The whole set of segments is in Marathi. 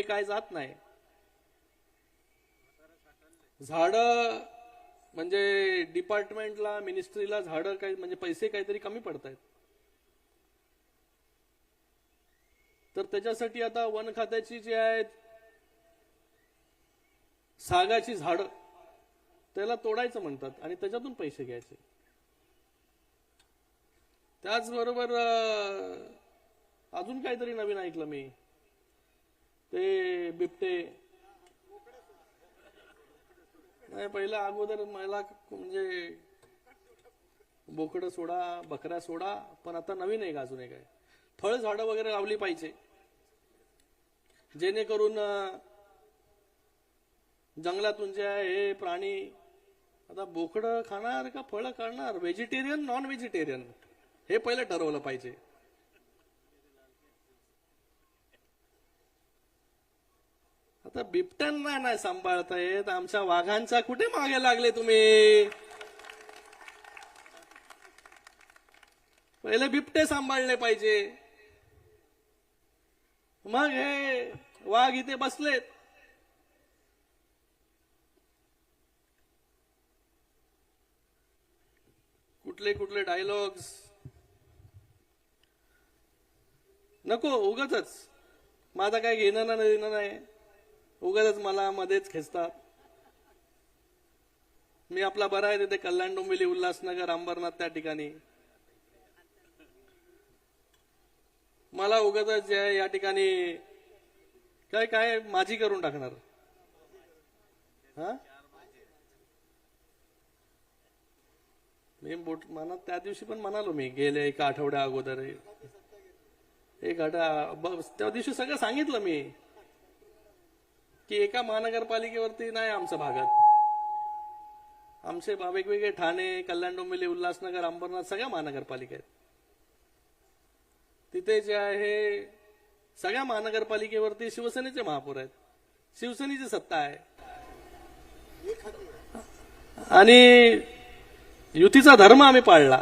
काय जात नाही. झाड म्हणजे डिपार्टमेंटला मिनिस्ट्रीला झाडं काय म्हणजे पैसे काहीतरी कमी पडत आहेत. तर त्याच्यासाठी आता वन खात्याची जी आहेत सागाची झाडं त्याला तोडायचं म्हणतात आणि त्याच्यातून पैसे घ्यायचे. त्याचबरोबर अजून काहीतरी नवीन ऐकलं मी, ते बिबटे नाही पहिला अगोदर मला म्हणजे बोकडं सोडा बकऱ्या सोडा, पण आता नवीन आहे अजून एक आहे, फळ झाडं वगैरे लावली पाहिजे जेणेकरून जंगलातून जे आहे हे प्राणी आता बोकडं खाणार का फळं खाणार, व्हेजिटेरियन नॉन व्हेजिटेरियन हे पहिलं ठरवलं पाहिजे. आता बिबट्यांना नाही सांभाळता येत, आमच्या वाघांच्या कुठे मागे लागले तुम्ही? पहिले बिबटे सांभाळले पाहिजे, मग हे वाघ इथे बसलेत. कुठले कुठले डायलॉग्स नको, उगाचच माझा काय घेणं ना देणं नाही, उगाच मला मध्येच खेचतात. मी आपला बरा आहे तिथे कल्याण डोंबिवली उल्हासनगर अंबरनाथ त्या ठिकाणी, मला उगाच जे आहे या ठिकाणी काय काय माझी करून टाकणार. हा मी मनात त्या दिवशी पण म्हणालो, मी गेले एका आठवड्या अगोदर एक त्या दिवशी सगळं सांगितलं मी की एका महानगरपालिकेवरती नाही आमच्या भागात, आमचे वेगवेगळे ठाणे कल्याण डोंबिवली उल्हासनगर अंबरनाथ सगळ्या महानगरपालिका आहेत. तिथे जे आहे सगळ्या महानगरपालिकेवरती शिवसेनेचे महापौर आहेत, शिवसेनेची सत्ता आहे आणि युतीचा धर्म आम्ही पाळला.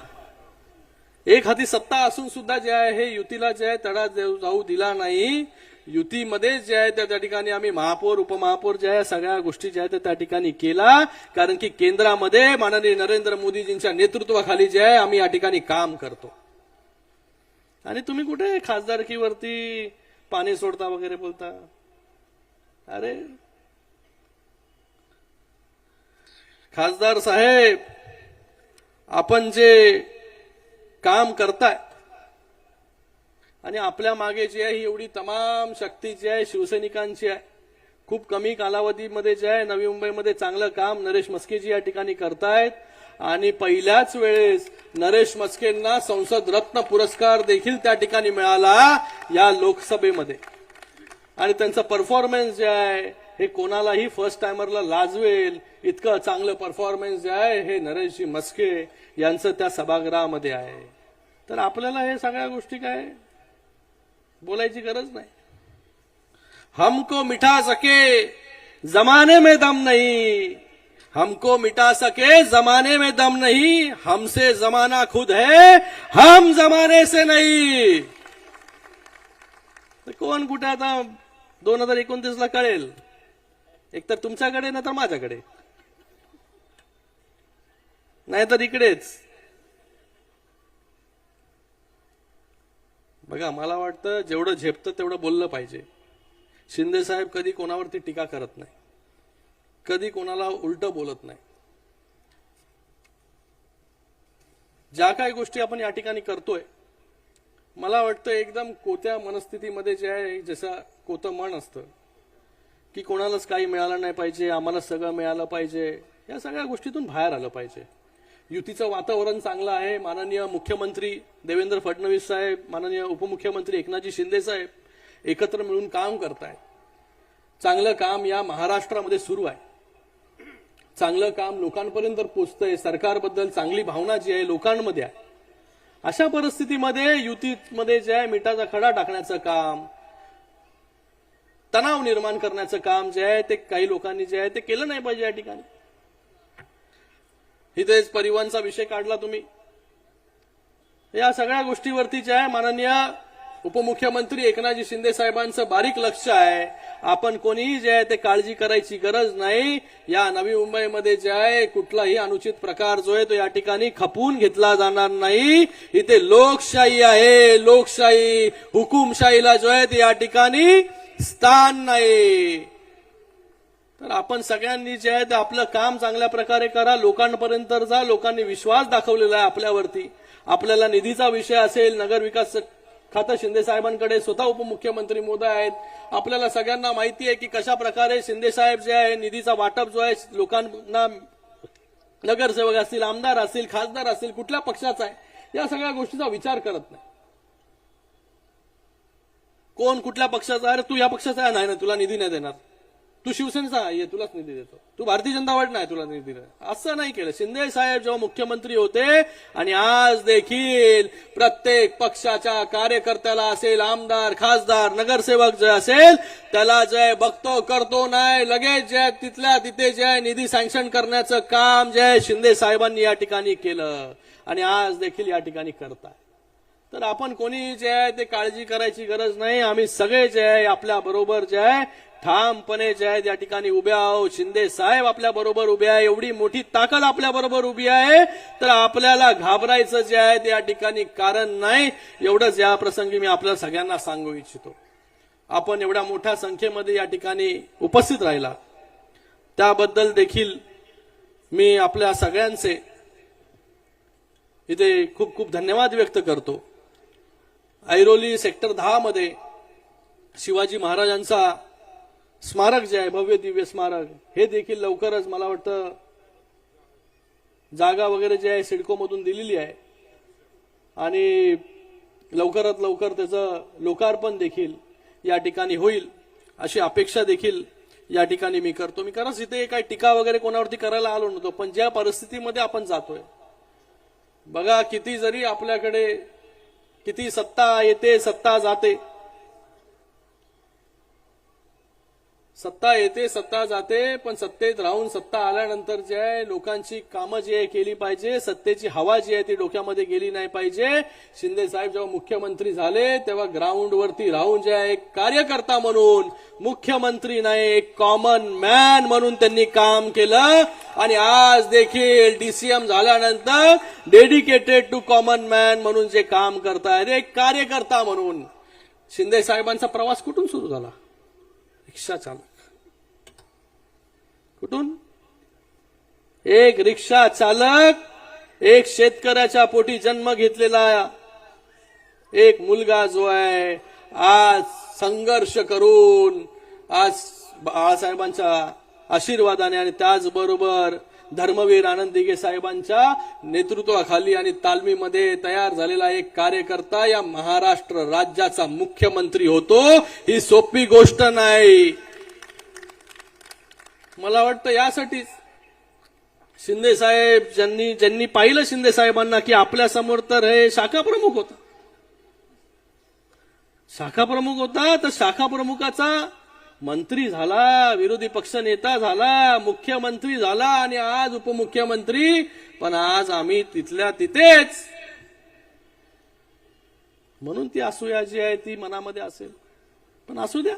एक हाती सत्ता असून सुद्धा जे आहे हे युतीला जे आहे तडा जाऊ दिला नाही. युतीमध्ये जे आहे त्या ठिकाणी आम्ही महापौर उपमहापौर जे आहे सगळ्या गोष्टी ज्या आहेत त्या ठिकाणी केला, कारण की केंद्रामध्ये माननीय नरेंद्र मोदीजींच्या नेतृत्वाखाली जे आहे आम्ही या ठिकाणी काम करतो. आणि तुम्ही कुठे खासदारकीवरती पाणी सोडता वगैरे बोलता. अरे खासदार साहेब, आपण जे काम करताय आणि आपल्या मागे जी आहे ही एवढी तमाम शक्ती जी आहे शिवसैनिकांची आहे. खूप कमी कालावधीमध्ये जे आहे नवी मुंबईमध्ये चांगलं काम नरेश म्हस्केजी या ठिकाणी करतायत आणि पहिल्याच वेळेस नरेश म्हस्केंना संसद रत्न पुरस्कार देखील त्या ठिकाणी मिळाला या लोकसभेमध्ये. आणि त्यांचा परफॉर्मन्स जे आहे हे कोणालाही फर्स्ट टायमरला लाजवेल इतकं चांगलं परफॉर्मन्स जे आहे हे नरेशजी म्हस्के यांचं त्या सभागृहामध्ये आहे. तर आपल्याला हे सगळ्या गोष्टी काय बोलायची गरज नाही. हमको मिठा सके जमाने में दम नहीं, हमको मिटा सके जमाने में दम नहीं, हमसे जमाना खुद है हम जमाने से नहीं. कोण कुठे आता 2029 ला कळेल, एकतर तुमच्याकडे ना तर माझ्याकडे, नाहीतर इकडेच. बघा मला वाटतं जेवढं झेपतं तेवढं बोललं पाहिजे. शिंदे साहेब कधी कोणावरती टीका करत नाही, कधी कोणाला उलट बोलत नाही. ज्या काही गोष्टी आपण या ठिकाणी करतोय मला वाटतं एकदम कोत्या मनस्थितीमध्ये जे आहे, जसं कोतं मन असतं की कोणालाच काही मिळालं नाही पाहिजे, आम्हाला सगळं मिळालं पाहिजे, या सगळ्या गोष्टीतून बाहेर आलं पाहिजे. युतीचं वातावरण चांगलं आहे. माननीय मुख्यमंत्री देवेंद्र फडणवीस साहेब, माननीय उपमुख्यमंत्री एकनाथजी शिंदे साहेब एकत्र मिळून काम करतायत. चांगलं काम या महाराष्ट्रामध्ये सुरू आहे, चांगलं काम लोकांपर्यंत पोहोचतंय, सरकारबद्दल चांगली भावना जी आहे लोकांमध्ये आहे. अशा परिस्थितीमध्ये युतीमध्ये जे आहे मिठाचा खडा टाकण्याचं काम, तणाव निर्माण करण्याचं काम जे आहे ते काही लोकांनी जे आहे ते केलं नाही पाहिजे. या ठिकाणी इथेच परिवहनचा विषय काढला तुम्ही, या सगळ्या गोष्टीवरती जे आहे माननीय उपमुख्यमंत्री एकनाथजी शिंदे साहेबांचं बारीक लक्ष आहे. आपण कोणीही जे आहे ते काळजी करायची गरज नाही. या नवी मुंबईमध्ये जे आहे कुठलाही अनुचित प्रकार जो आहे तो या ठिकाणी खपवून घेतला जाणार नाही. इथे लोकशाही आहे. लोकशाही, हुकुमशाहीला जो आहे ते या ठिकाणी स्थान नाही. तर आपण सगळ्यांनी जे आहे ते आपलं काम चांगल्या प्रकारे करा. लोकांपर्यंत जा. लोकांनी विश्वास दाखवलेला आहे आपल्यावरती. आपल्याला निधीचा विषय असेल, नगर विकास खातं शिंदे साहेबांकडे स्वतः उपमुख्यमंत्री महोदय आहेत. आपल्याला सगळ्यांना माहिती आहे की कशा प्रकारे शिंदे साहेब जे आहे निधीचा वाटप जो आहे लोकांना, नगरसेवक असतील, आमदार असतील, खासदार असतील, कुठल्या पक्षाचा आहे या सगळ्या गोष्टीचा विचार करत नाही. कोण कुठल्या पक्षाचा आहे, तू या पक्षाचा आहे, नाही ना तुला निधी नाही देणार, तू शिवसेनेचा आहे तुलाच निधी देतो, तू भारतीय जनता पार्टी नाही तुला निधी देणार, असं नाही केलं. शिंदे साहेब जेव्हा मुख्यमंत्री होते आणि आज देखील प्रत्येक पक्षाच्या कार्यकर्त्याला असेल, आमदार, खासदार, नगरसेवक जे असेल त्याला जे बघतो करतो नाही, लगेच जे तिथल्या तिथे जे निधी सँक्शन करण्याचं काम जे शिंदे साहेबांनी या ठिकाणी केलं आणि आज देखील या ठिकाणी करताय. तर आपण कोणी जे आहे ते काळजी करायची गरज नाही. आम्ही सगळे जे आहे आपल्या बरोबर जे आहे ठामपणे जे आहे या ठिकाणी उभे आहोत. शिंदे साहेब आपल्या बरोबर उभे आहे. एवढी मोठी ताकद आपल्या बरोबर उभी आहे तर आपल्याला घाबरायचं जे आहे ते या ठिकाणी कारण नाही. एवढंच या प्रसंगी मी आपल्या सगळ्यांना सांगू इच्छितो. आपण एवढ्या मोठ्या संख्येमध्ये या ठिकाणी उपस्थित राहिला त्याबद्दल देखील मी आपल्या सगळ्यांचे इथे खूप खूप धन्यवाद व्यक्त करतो. ऐरोली सेक्टर 10 मध्ये शिवाजी महाराजांचा स्मारक जे आहे, भव्य दिव्य स्मारक, हे देखील लवकरच मला वाटतं जागा वगैरे जे आहे सिडको मधून दिलेली आहे आणि लवकरात लवकर त्याचं लोकार्पण देखील या ठिकाणी होईल अशी अपेक्षा देखील या ठिकाणी मी करतो. मी खरंच इथे काही टीका वगैरे कोणावरती करायला आलो नव्हतो, पण ज्या परिस्थितीमध्ये आपण जातोय बघा, किती जरी आपल्याकडे किती सत्ता येते सत्ता जाते, सत्ता येते सत्ता जाते, पण सत्तेत राहून सत्ता आल्यानंतर जे आहे लोकांची कामं जी आहे केली पाहिजे. सत्तेची हवा जी आहे ती डोक्यामध्ये गेली नाही पाहिजे. शिंदे साहेब जेव्हा मुख्यमंत्री झाले तेव्हा ग्राउंडवरती राहून जे आहे एक कार्यकर्ता म्हणून, मुख्यमंत्री नाही एक कॉमन मॅन म्हणून त्यांनी काम केलं आणि आज देखील डीसीएम झाल्यानंतर डेडिकेटेड टू कॉमन मॅन म्हणून जे काम करतायत, एक कार्यकर्ता म्हणून. शिंदे साहेबांचा प्रवास कुठून सुरू झाला? रिक्षा चालक. कुठून? एक रिक्षा चालक, एक शेतकऱ्याच्या पोटी जन्म घेतलेला एक मुलगा जो आहे आज संघर्ष करून आज बाळासाहेबांच्या आशीर्वादाने आणि त्याचबरोबर धर्मवीर आनंद दिघे साहेबांच्या नेतृत्वाखाली आणि तालमीमध्ये तयार झालेला एक कार्यकर्ता या महाराष्ट्र राज्याचा मुख्यमंत्री होतो. ही सोपी गोष्ट नाही. मला वाटतं यासाठीच शिंदे साहेब ज्यांनी पाहिलं शिंदे साहेबांना की आपल्या समोर तर हे शाखा प्रमुख होता, शाखा प्रमुख होता, तर शाखा प्रमुखाचा मंत्री झाला, विरोधी पक्ष नेता झाला, मुख्यमंत्री झाला आणि आज उपमुख्यमंत्री. पण आज आम्ही तिथल्या तिथेच, म्हणून ती असूया जी आहे ती मनामध्ये असेल, पण असू द्या,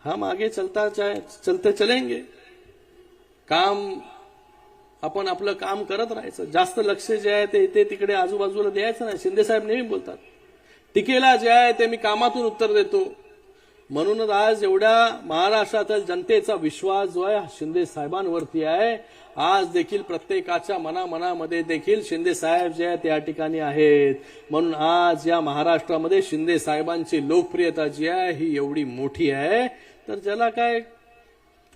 हम आगे चलते चलेंगे. काम आपण आपलं काम करत राहायचं. जास्त लक्ष जे आहे ते इथे तिकडे आजूबाजूला द्यायचं नाही. शिंदे साहेब नेहमी बोलतात टीकेला जे आहे ते मी कामातून उत्तर देतो. म्हणूनच आज एवढ्या महाराष्ट्रातील जनतेचा विश्वास जो आहे शिंदे साहेबांवरती आहे. आज देखील प्रत्येकाच्या मनामध्ये देखील शिंदे साहेब जे आहेत त्या ठिकाणी आहेत. म्हणून आज या महाराष्ट्रामध्ये शिंदे साहेबांची लोकप्रियता जी आहे ही एवढी मोठी आहे. तर ज्याला काय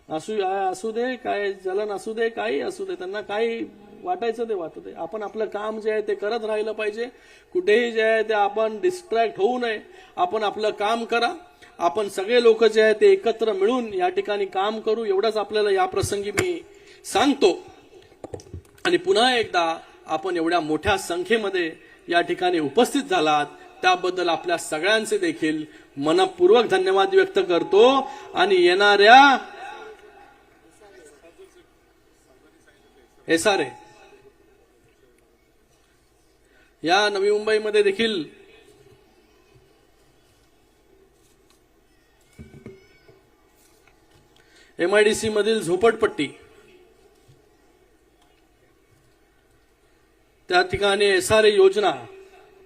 असू दे, काय जलन असू दे, काही असू दे, त्यांना काही वाटायचं ते वाटू दे. आपण आपलं काम जे आहे ते करत राहिलं पाहिजे. कुठेही जे आहे ते आपण डिस्ट्रॅक्ट होऊ नये. आपण आपलं काम करा. आपण सगळे लोक जे आहे ते एकत्र मिळून या ठिकाणी काम करू. एवढंच आपल्याला या प्रसंगी मी सांगतो. आणि पुन्हा एकदा आपण एवढ्या मोठ्या संख्येमध्ये या ठिकाणी उपस्थित झालात त्याबद्दल आपल्या सगळ्यांचे देखील मनपूर्वक धन्यवाद व्यक्त करतो. आणि या नवी मुंबईमध्ये देखील MIDC मधील झोपडपट्टी, त्या ठिकाणी SRA योजना